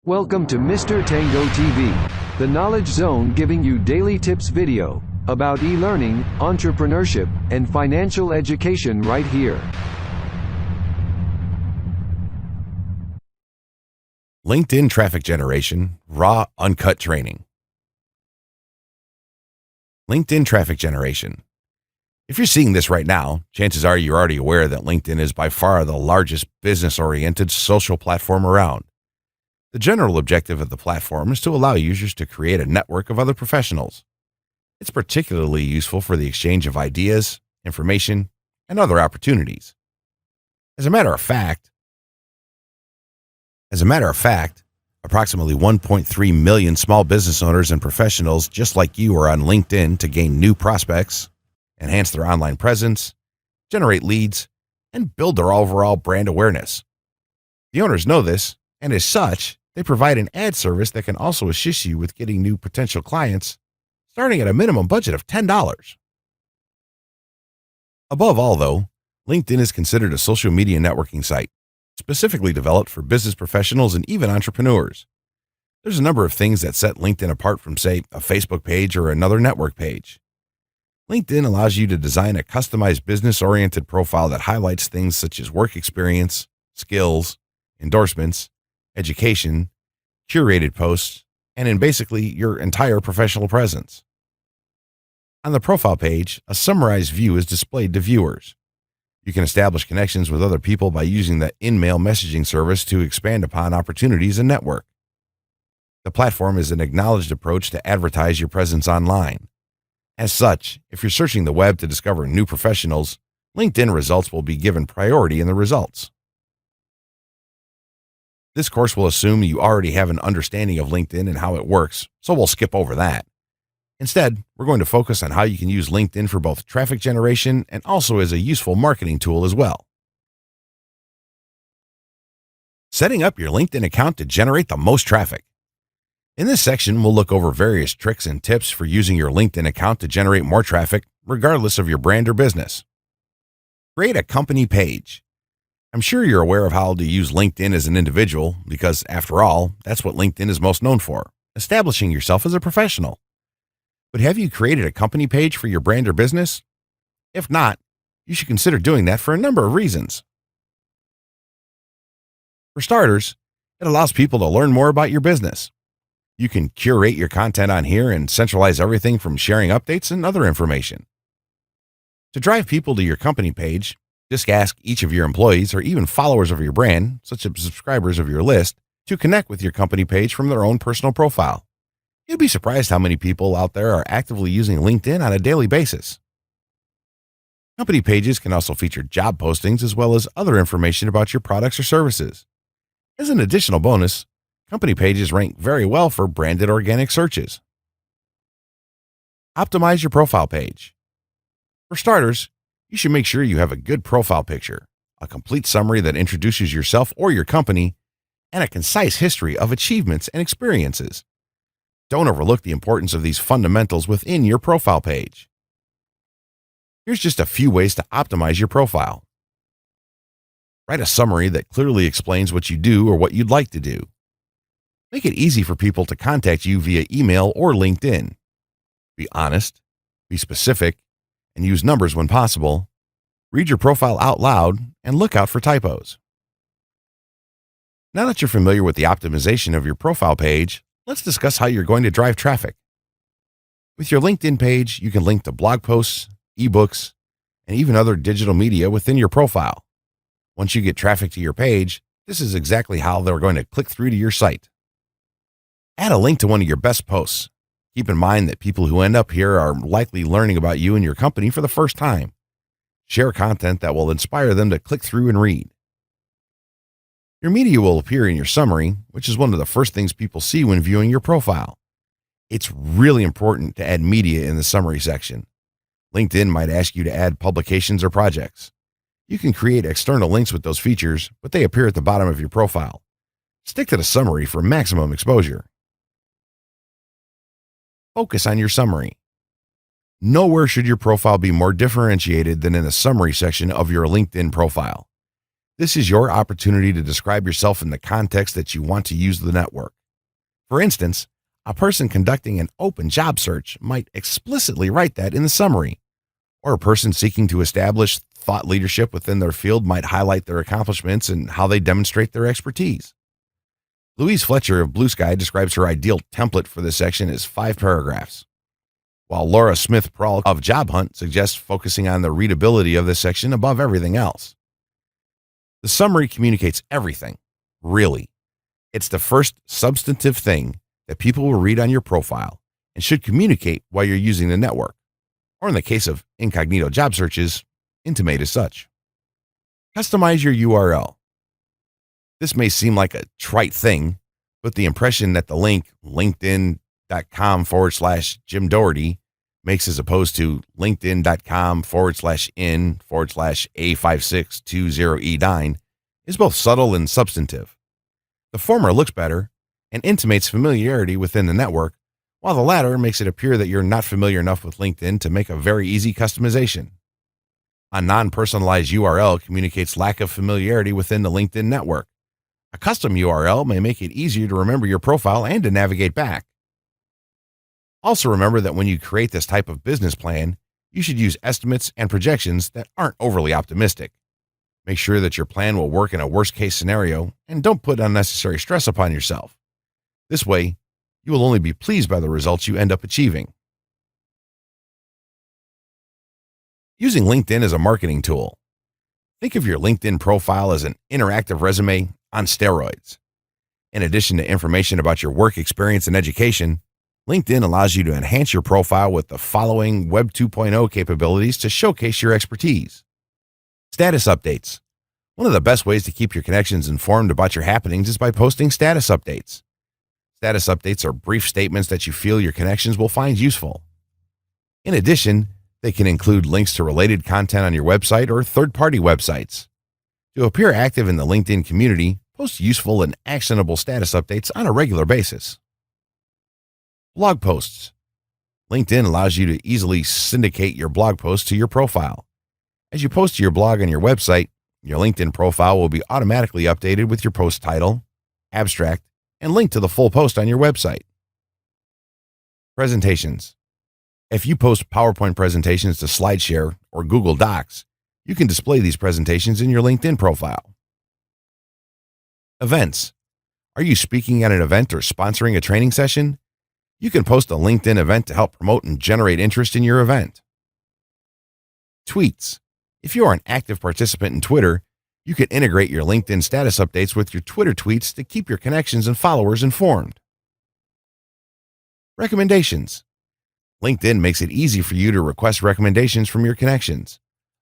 Welcome to Mr. Tango TV, the knowledge zone giving you daily tips video about e-learning, entrepreneurship, and financial education right here. LinkedIn traffic generation, raw, uncut training. LinkedIn traffic generation. If you're seeing this right now, chances are you're already aware that LinkedIn is by far the largest business-oriented social platform around. The general objective of the platform is to allow users to create a network of other professionals. It's particularly useful for the exchange of ideas, information, and other opportunities. As a matter of fact, approximately 1.3 million small business owners and professionals just like you are on LinkedIn to gain new prospects, enhance their online presence, generate leads, and build their overall brand awareness. The owners know this, and as such, they provide an ad service that can also assist you with getting new potential clients, starting at a minimum budget of $10. Above all, though, LinkedIn is considered a social media networking site, specifically developed for business professionals and even entrepreneurs. There's a number of things that set LinkedIn apart from, say, a Facebook page or another network page. LinkedIn allows you to design a customized business-oriented profile that highlights things such as work experience, skills, endorsements, education, curated posts, and in basically your entire professional presence. On the profile page, a summarized view is displayed to viewers. You can establish connections with other people by using the in-mail messaging service to expand upon opportunities and network. The platform is an acknowledged approach to advertise your presence online. As such, if you're searching the web to discover new professionals, LinkedIn results will be given priority in the results. This course will assume you already have an understanding of LinkedIn and how it works, so we'll skip over that. Instead, we're going to focus on how you can use LinkedIn for both traffic generation and also as a useful marketing tool as well. Setting up your LinkedIn account to generate the most traffic. In this section, we'll look over various tricks and tips for using your LinkedIn account to generate more traffic, regardless of your brand or business. Create a company page. I'm sure you're aware of how to use LinkedIn as an individual because, after all, that's what LinkedIn is most known for, establishing yourself as a professional. But have you created a company page for your brand or business? If not, you should consider doing that for a number of reasons. For starters, it allows people to learn more about your business. You can curate your content on here and centralize everything from sharing updates and other information. To drive people to your company page, just ask each of your employees or even followers of your brand, such as subscribers of your list, to connect with your company page from their own personal profile. You'd be surprised how many people out there are actively using LinkedIn on a daily basis. Company pages can also feature job postings as well as other information about your products or services. As an additional bonus, company pages rank very well for branded organic searches. Optimize your profile page. For starters, you should make sure you have a good profile picture, a complete summary that introduces yourself or your company, and a concise history of achievements and experiences. Don't overlook the importance of these fundamentals within your profile page. Here's just a few ways to optimize your profile. Write a summary that clearly explains what you do or what you'd like to do. Make it easy for people to contact you via email or LinkedIn. Be honest, be specific, and use numbers when possible. Read your profile out loud and look out for typos. Now that you're familiar with the optimization of your profile page, let's discuss how you're going to drive traffic. With your LinkedIn page, you can link to blog posts, ebooks, and even other digital media within your profile. Once you get traffic to your page, this is exactly how they're going to click through to your site. Add a link to one of your best posts. Keep in mind that people who end up here are likely learning about you and your company for the first time. Share content that will inspire them to click through and read. Your media will appear in your summary, which is one of the first things people see when viewing your profile. It's really important to add media in the summary section. LinkedIn might ask you to add publications or projects. You can create external links with those features, but they appear at the bottom of your profile. Stick to the summary for maximum exposure. Focus on your summary. Nowhere should your profile be more differentiated than in the summary section of your LinkedIn profile. This is your opportunity to describe yourself in the context that you want to use the network. For instance, a person conducting an open job search might explicitly write that in the summary, or a person seeking to establish thought leadership within their field might highlight their accomplishments and how they demonstrate their expertise. Louise Fletcher of Blue Sky describes her ideal template for this section as 5 paragraphs, while Laura Smith Prawl of Job Hunt suggests focusing on the readability of this section above everything else. The summary communicates everything, really. It's the first substantive thing that people will read on your profile and should communicate while you're using the network, or in the case of incognito job searches, intimate as such. Customize your URL. This may seem like a trite thing, but the impression that the link linkedin.com/Jim Doherty makes as opposed to linkedin.com/in/A5620E9 is both subtle and substantive. The former looks better and intimates familiarity within the network, while the latter makes it appear that you're not familiar enough with LinkedIn to make a very easy customization. A non-personalized URL communicates lack of familiarity within the LinkedIn network. A custom URL may make it easier to remember your profile and to navigate back. Also remember that when you create this type of business plan, you should use estimates and projections that aren't overly optimistic. Make sure that your plan will work in a worst-case scenario and don't put unnecessary stress upon yourself. This way, you will only be pleased by the results you end up achieving. Using LinkedIn as a marketing tool. Think of your LinkedIn profile as an interactive resume on steroids. In addition to information about your work experience and education, LinkedIn allows you to enhance your profile with the following Web 2.0 capabilities to showcase your expertise. Status updates. One of the best ways to keep your connections informed about your happenings is by posting status updates. Status updates are brief statements that you feel your connections will find useful. In addition, they can include links to related content on your website or third-party websites. To appear active in the LinkedIn community, post useful and actionable status updates on a regular basis. Blog posts. LinkedIn allows you to easily syndicate your blog posts to your profile. As you post to your blog on your website, your LinkedIn profile will be automatically updated with your post title, abstract, and link to the full post on your website. Presentations. If you post PowerPoint presentations to SlideShare or Google Docs, you can display these presentations in your LinkedIn profile. Events. Are you speaking at an event or sponsoring a training session? You can post a LinkedIn event to help promote and generate interest in your event. Tweets. If you are an active participant in Twitter, you can integrate your LinkedIn status updates with your Twitter tweets to keep your connections and followers informed. Recommendations. LinkedIn makes it easy for you to request recommendations from your connections.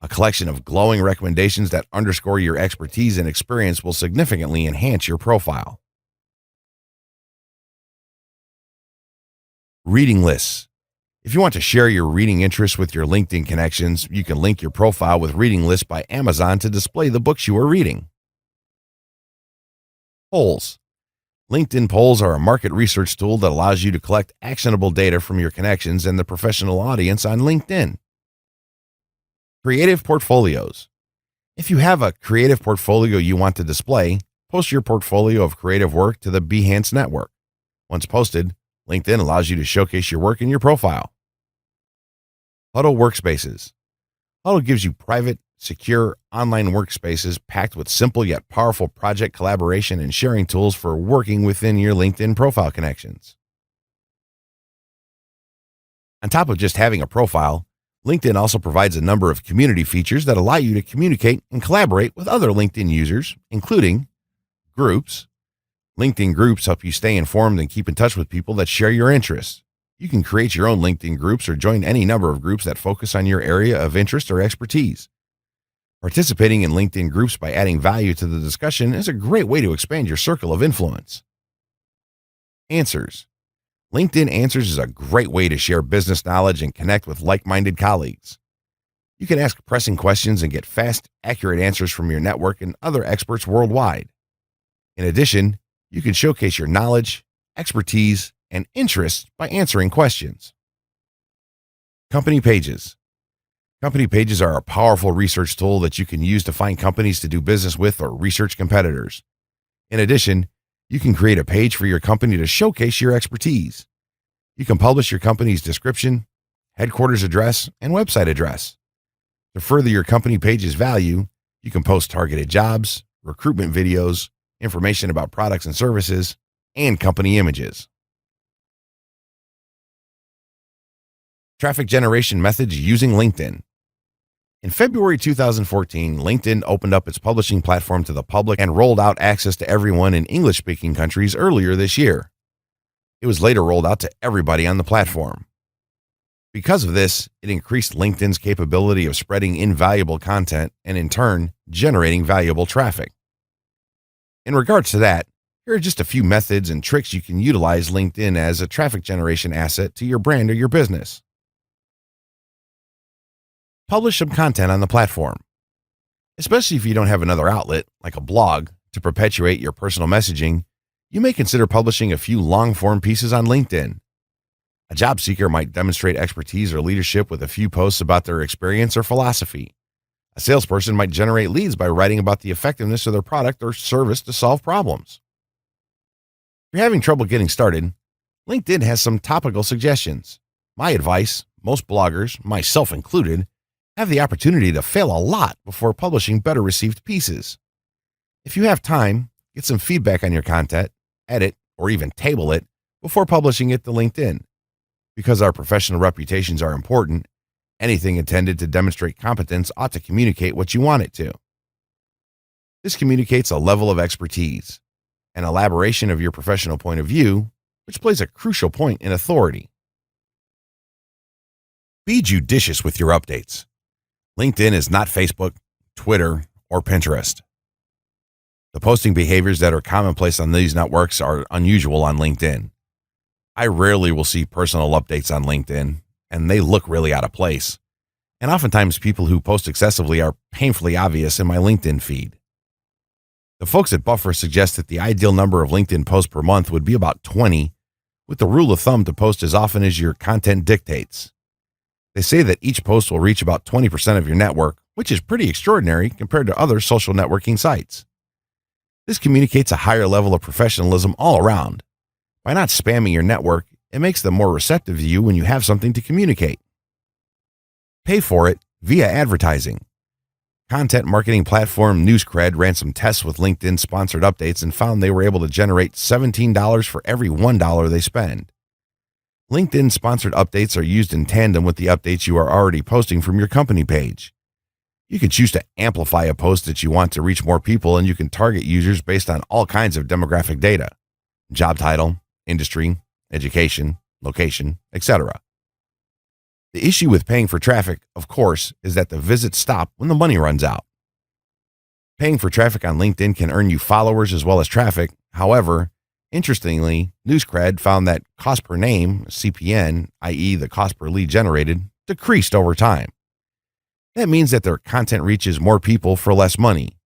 A collection of glowing recommendations that underscore your expertise and experience will significantly enhance your profile. Reading lists. If you want to share your reading interests with your LinkedIn connections, you can link your profile with Reading Lists by Amazon to display the books you are reading. Polls. LinkedIn polls are a market research tool that allows you to collect actionable data from your connections and the professional audience on LinkedIn. Creative portfolios. If you have a creative portfolio you want to display, post your portfolio of creative work to the Behance network. Once posted, LinkedIn allows you to showcase your work in your profile. Huddle workspaces. Huddle gives you private, secure online workspaces packed with simple yet powerful project collaboration and sharing tools for working within your LinkedIn profile connections. On top of just having a profile, LinkedIn also provides a number of community features that allow you to communicate and collaborate with other LinkedIn users, including groups. LinkedIn groups help you stay informed and keep in touch with people that share your interests. You can create your own LinkedIn groups or join any number of groups that focus on your area of interest or expertise. Participating in LinkedIn groups by adding value to the discussion is a great way to expand your circle of influence. Answers. LinkedIn Answers is a great way to share business knowledge and connect with like-minded colleagues. You can ask pressing questions and get fast, accurate answers from your network and other experts worldwide. In addition, you can showcase your knowledge, expertise, and interests by answering questions. Company pages. Company pages are a powerful research tool that you can use to find companies to do business with or research competitors. In addition, You can create a page for your company to showcase your expertise. You can publish your company's description, headquarters address, and website address. To further your company page's value, you can post targeted jobs, recruitment videos, information about products and services, and company images. Traffic generation methods using LinkedIn. In February 2014, LinkedIn opened up its publishing platform to the public and rolled out access to everyone in English-speaking countries earlier this year. It was later rolled out to everybody on the platform. Because of this, it increased LinkedIn's capability of spreading invaluable content and, in turn, generating valuable traffic. In regards to that, here are just a few methods and tricks you can utilize LinkedIn as a traffic generation asset to your brand or your business. Publish some content on the platform. Especially if you don't have another outlet, like a blog, to perpetuate your personal messaging, you may consider publishing a few long-form pieces on LinkedIn. A job seeker might demonstrate expertise or leadership with a few posts about their experience or philosophy. A salesperson might generate leads by writing about the effectiveness of their product or service to solve problems. If you're having trouble getting started, LinkedIn has some topical suggestions. My advice, most bloggers, myself included, have the opportunity to fail a lot before publishing better received pieces. If you have time, get some feedback on your content, edit, or even table it before publishing it to LinkedIn. Because our professional reputations are important, anything intended to demonstrate competence ought to communicate what you want it to. This communicates a level of expertise, an elaboration of your professional point of view, which plays a crucial point in authority. Be judicious with your updates. LinkedIn is not Facebook, Twitter, or Pinterest. The posting behaviors that are commonplace on these networks are unusual on LinkedIn. I rarely will see personal updates on LinkedIn, and they look really out of place. And oftentimes people who post excessively are painfully obvious in my LinkedIn feed. The folks at Buffer suggest that the ideal number of LinkedIn posts per month would be about 20, with the rule of thumb to post as often as your content dictates. They say that each post will reach about 20% of your network, which is pretty extraordinary compared to other social networking sites. This communicates a higher level of professionalism all around. By not spamming your network, it makes them more receptive to you when you have something to communicate. Pay for it via advertising. Content marketing platform NewsCred ran some tests with LinkedIn sponsored updates and found they were able to generate $17 for every $1 they spend. LinkedIn sponsored updates are used in tandem with the updates you are already posting from your company page. You can choose to amplify a post that you want to reach more people, and you can target users based on all kinds of demographic data: job title, industry, education, location, etc. The issue with paying for traffic, of course, is that the visits stop when the money runs out. Paying for traffic on LinkedIn can earn you followers as well as traffic. However, interestingly, NewsCred found that cost per name, CPN, i.e. the cost per lead generated, decreased over time. That means that their content reaches more people for less money.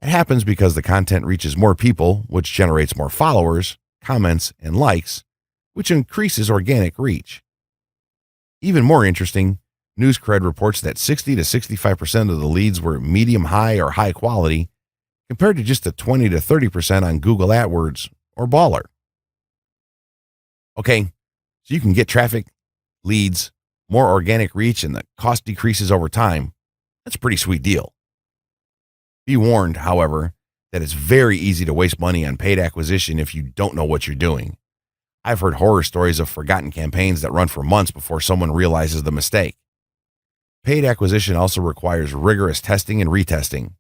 It happens because the content reaches more people, which generates more followers, comments, and likes, which increases organic reach. Even more interesting, NewsCred reports that 60 to 65% of the leads were medium high or high quality, compared to just the 20 to 30% on Google AdWords or Baller. Okay, so you can get traffic, leads, more organic reach, and the cost decreases over time. That's a pretty sweet deal. Be warned, however, that it's very easy to waste money on paid acquisition if you don't know what you're doing. I've heard horror stories of forgotten campaigns that run for months before someone realizes the mistake. Paid acquisition also requires rigorous testing and retesting.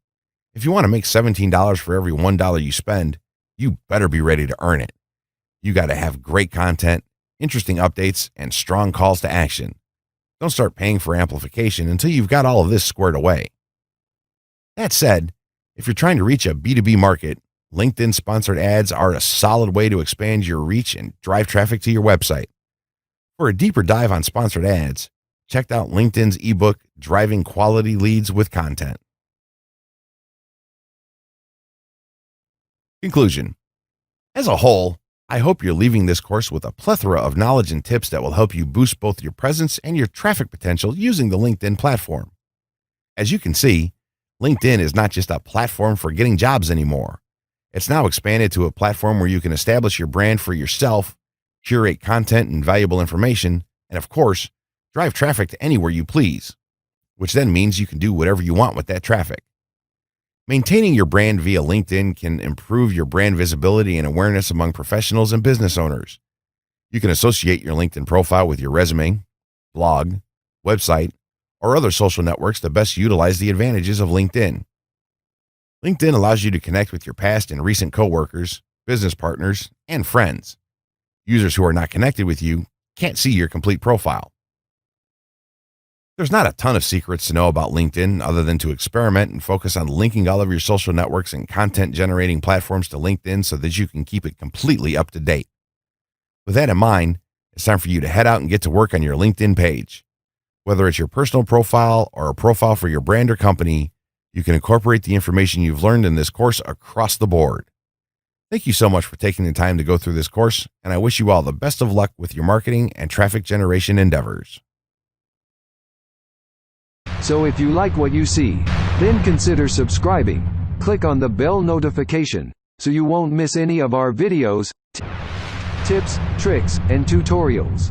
If you want to make $17 for every $1 you spend, you better be ready to earn it. You got to have great content, interesting updates, and strong calls to action. Don't start paying for amplification until you've got all of this squared away. That said, if you're trying to reach a B2B market, LinkedIn sponsored ads are a solid way to expand your reach and drive traffic to your website. For a deeper dive on sponsored ads, check out LinkedIn's ebook, Driving Quality Leads with Content. Conclusion. As a whole, I hope you're leaving this course with a plethora of knowledge and tips that will help you boost both your presence and your traffic potential using the LinkedIn platform. As you can see, LinkedIn is not just a platform for getting jobs anymore. It's now expanded to a platform where you can establish your brand for yourself, curate content and valuable information, and of course, drive traffic to anywhere you please, which then means you can do whatever you want with that traffic. Maintaining your brand via LinkedIn can improve your brand visibility and awareness among professionals and business owners. You can associate your LinkedIn profile with your resume, blog, website, or other social networks to best utilize the advantages of LinkedIn. LinkedIn allows you to connect with your past and recent coworkers, business partners, and friends. Users who are not connected with you can't see your complete profile. There's not a ton of secrets to know about LinkedIn other than to experiment and focus on linking all of your social networks and content generating platforms to LinkedIn so that you can keep it completely up to date. With that in mind, it's time for you to head out and get to work on your LinkedIn page. Whether it's your personal profile or a profile for your brand or company, you can incorporate the information you've learned in this course across the board. Thank you so much for taking the time to go through this course, and I wish you all the best of luck with your marketing and traffic generation endeavors. So if you like what you see, then consider subscribing. Click on the bell notification so you won't miss any of our videos, tips, tricks, and tutorials.